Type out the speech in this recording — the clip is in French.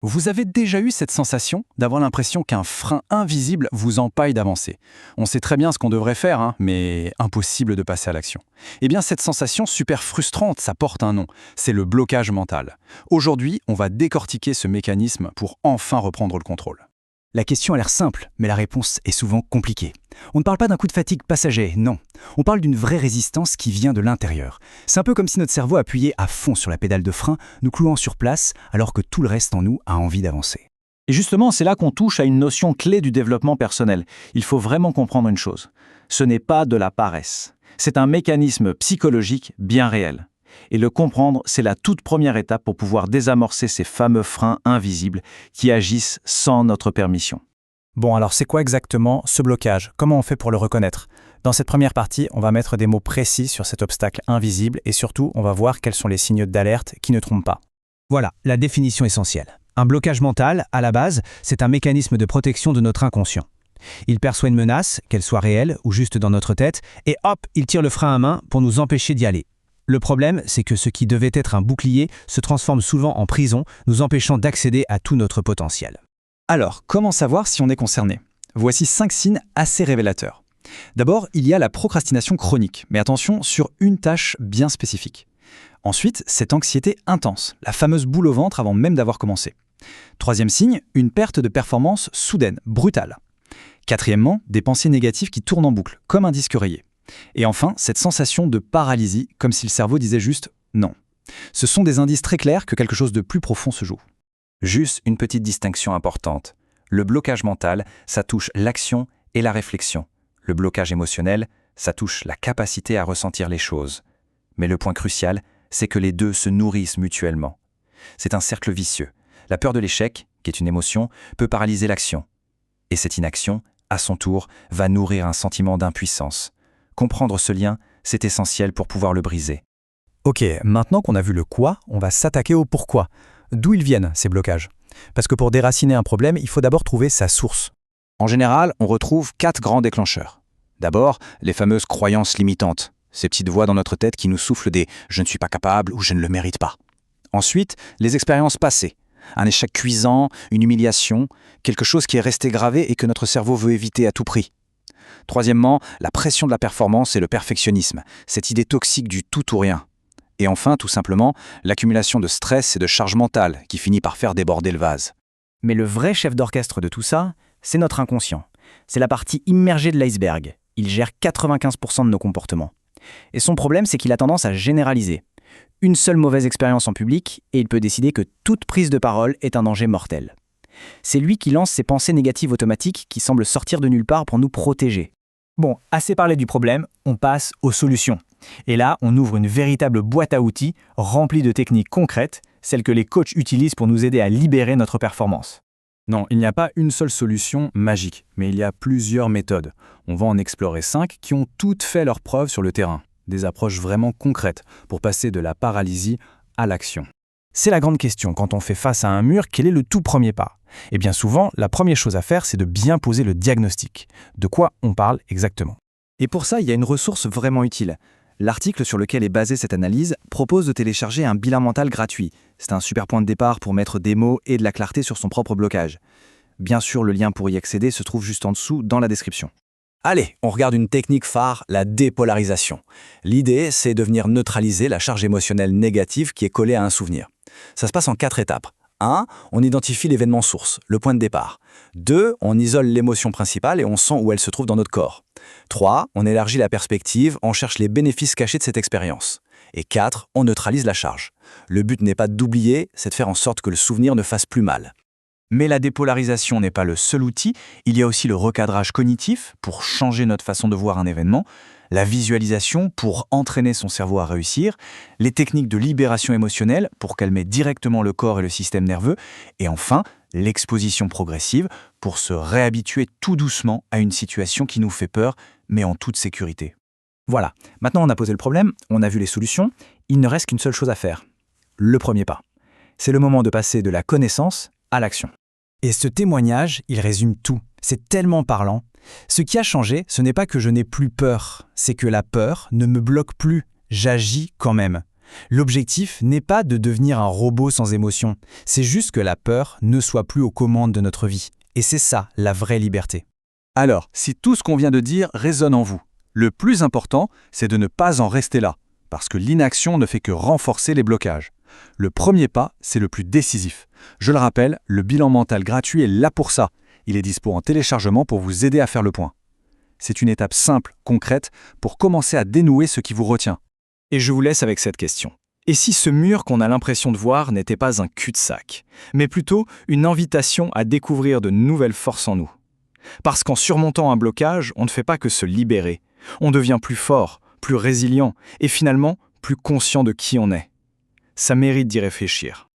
Vous avez déjà eu cette sensation d'avoir l'impression qu'un frein invisible vous empaille d'avancer. On sait très bien ce qu'on devrait faire, mais impossible de passer à l'action. Eh bien, cette sensation super frustrante, ça porte un nom. C'est le blocage mental. Aujourd'hui, on va décortiquer ce mécanisme pour enfin reprendre le contrôle. La question a l'air simple, mais la réponse est souvent compliquée. On ne parle pas d'un coup de fatigue passager, non. On parle d'une vraie résistance qui vient de l'intérieur. C'est un peu comme si notre cerveau appuyait à fond sur la pédale de frein, nous clouant sur place, alors que tout le reste en nous a envie d'avancer. Et justement, c'est là qu'on touche à une notion clé du développement personnel. Il faut vraiment comprendre une chose. Ce n'est pas de la paresse. C'est un mécanisme psychologique bien réel. Et le comprendre, c'est la toute première étape pour pouvoir désamorcer ces fameux freins invisibles qui agissent sans notre permission. Bon, alors c'est quoi exactement ce blocage? Comment on fait pour le reconnaître? Dans cette première partie, on va mettre des mots précis sur cet obstacle invisible et surtout, on va voir quels sont les signaux d'alerte qui ne trompent pas. Voilà, la définition essentielle. Un blocage mental, à la base, c'est un mécanisme de protection de notre inconscient. Il perçoit une menace, qu'elle soit réelle ou juste dans notre tête, et hop, il tire le frein à main pour nous empêcher d'y aller. Le problème, c'est que ce qui devait être un bouclier se transforme souvent en prison, nous empêchant d'accéder à tout notre potentiel. Alors, comment savoir si on est concerné? Voici 5 signes assez révélateurs. D'abord, il y a la procrastination chronique, mais attention, sur une tâche bien spécifique. Ensuite, cette anxiété intense, la fameuse boule au ventre avant même d'avoir commencé. Troisième signe, une perte de performance soudaine, brutale. Quatrièmement, des pensées négatives qui tournent en boucle, comme un disque rayé. Et enfin, cette sensation de paralysie, comme si le cerveau disait juste « non ». Ce sont des indices très clairs que quelque chose de plus profond se joue. Juste une petite distinction importante. Le blocage mental, ça touche l'action et la réflexion. Le blocage émotionnel, ça touche la capacité à ressentir les choses. Mais le point crucial, c'est que les deux se nourrissent mutuellement. C'est un cercle vicieux. La peur de l'échec, qui est une émotion, peut paralyser l'action. Et cette inaction, à son tour, va nourrir un sentiment d'impuissance. Comprendre ce lien, c'est essentiel pour pouvoir le briser. Ok, maintenant qu'on a vu le quoi, on va s'attaquer au pourquoi. D'où ils viennent, ces blocages? Parce que pour déraciner un problème, il faut d'abord trouver sa source. En général, on retrouve 4 grands déclencheurs. D'abord, les fameuses croyances limitantes, ces petites voix dans notre tête qui nous soufflent des « je ne suis pas capable » ou « je ne le mérite pas ». Ensuite, les expériences passées, un échec cuisant, une humiliation, quelque chose qui est resté gravé et que notre cerveau veut éviter à tout prix. Troisièmement, la pression de la performance et le perfectionnisme, cette idée toxique du tout ou rien. Et enfin, tout simplement, l'accumulation de stress et de charge mentale qui finit par faire déborder le vase. Mais le vrai chef d'orchestre de tout ça, c'est notre inconscient. C'est la partie immergée de l'iceberg. Il gère 95% de nos comportements. Et son problème, c'est qu'il a tendance à généraliser. Une seule mauvaise expérience en public, et il peut décider que toute prise de parole est un danger mortel. C'est lui qui lance ces pensées négatives automatiques qui semblent sortir de nulle part pour nous protéger. Bon, assez parlé du problème, on passe aux solutions. Et là, on ouvre une véritable boîte à outils remplie de techniques concrètes, celles que les coachs utilisent pour nous aider à libérer notre performance. Non, il n'y a pas une seule solution magique, mais il y a plusieurs méthodes. On va en explorer 5 qui ont toutes fait leurs preuves sur le terrain. Des approches vraiment concrètes pour passer de la paralysie à l'action. C'est la grande question, quand on fait face à un mur, quel est le tout premier pas? Et bien souvent, la première chose à faire, c'est de bien poser le diagnostic. De quoi on parle exactement? Et pour ça, il y a une ressource vraiment utile. L'article sur lequel est basée cette analyse propose de télécharger un bilan mental gratuit. C'est un super point de départ pour mettre des mots et de la clarté sur son propre blocage. Bien sûr, le lien pour y accéder se trouve juste en dessous dans la description. Allez, on regarde une technique phare, la dépolarisation. L'idée, c'est de venir neutraliser la charge émotionnelle négative qui est collée à un souvenir. Ça se passe en 4 étapes. 1. On identifie l'événement source, le point de départ. 2. On isole l'émotion principale et on sent où elle se trouve dans notre corps. 3. On élargit la perspective, on cherche les bénéfices cachés de cette expérience. Et 4. On neutralise la charge. Le but n'est pas d'oublier, c'est de faire en sorte que le souvenir ne fasse plus mal. Mais la dépolarisation n'est pas le seul outil, il y a aussi le recadrage cognitif pour changer notre façon de voir un événement, la visualisation pour entraîner son cerveau à réussir, les techniques de libération émotionnelle pour calmer directement le corps et le système nerveux, et enfin, l'exposition progressive pour se réhabituer tout doucement à une situation qui nous fait peur, mais en toute sécurité. Voilà, maintenant on a posé le problème, on a vu les solutions, il ne reste qu'une seule chose à faire. Le premier pas. C'est le moment de passer de la connaissance à l'action. Et ce témoignage, il résume tout. C'est tellement parlant. Ce qui a changé, ce n'est pas que je n'ai plus peur, c'est que la peur ne me bloque plus. J'agis quand même. L'objectif n'est pas de devenir un robot sans émotion, c'est juste que la peur ne soit plus aux commandes de notre vie. Et c'est ça, la vraie liberté. Alors, si tout ce qu'on vient de dire résonne en vous, le plus important, c'est de ne pas en rester là, parce que l'inaction ne fait que renforcer les blocages. Le premier pas, c'est le plus décisif. Je le rappelle, le bilan mental gratuit est là pour ça. Il est dispo en téléchargement pour vous aider à faire le point. C'est une étape simple, concrète, pour commencer à dénouer ce qui vous retient. Et je vous laisse avec cette question. Et si ce mur qu'on a l'impression de voir n'était pas un cul-de-sac, mais plutôt une invitation à découvrir de nouvelles forces en nous? Parce qu'en surmontant un blocage, on ne fait pas que se libérer. On devient plus fort, plus résilient et finalement plus conscient de qui on est. Ça mérite d'y réfléchir.